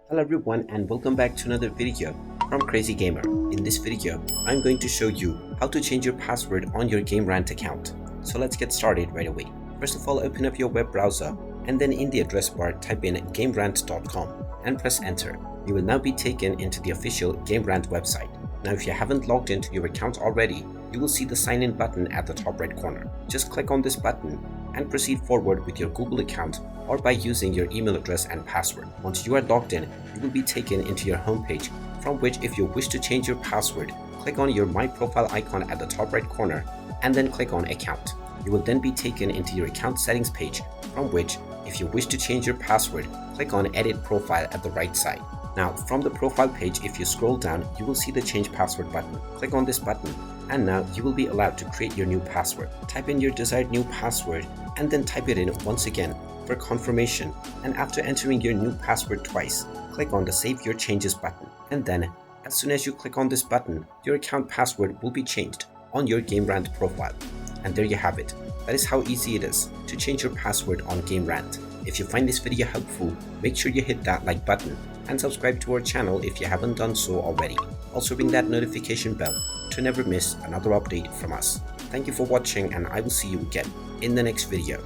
Hello everyone and welcome back to another video from Crazy Gamer. In this video, I'm going to show you how to change your password on your Gamerant account. So let's get started right away. First of all, open up your web browser and then in the address bar type in gamerant.com and press enter. You will now be taken into the official Gamerant website. Now if you haven't logged into your account already, you will see the sign in button at the top right corner. Just click on this button and proceed forward with your Google account or by using your email address and password. Once you are logged in, you will be taken into your homepage, from which if you wish to change your password, click on your My Profile icon at the top right corner and then click on Account. You will then be taken into your account settings page, from which if you wish to change your password, click on Edit Profile at the right side. Now from the profile page, if you scroll down, you will see the Change Password button. Click on this button and now you will be allowed to create your new password. Type in your desired new password and then type it in once again for confirmation, and after entering your new password twice, click on the Save Your Changes button. And then, as soon as you click on this button, your account password will be changed on your Gamerant profile. And there you have it. That is how easy it is to change your password on Gamerant. If you find this video helpful, make sure you hit that like button and subscribe to our channel if you haven't done so already. Also ring that notification bell to never miss another update from us. Thank you for watching and I will see you again in the next video.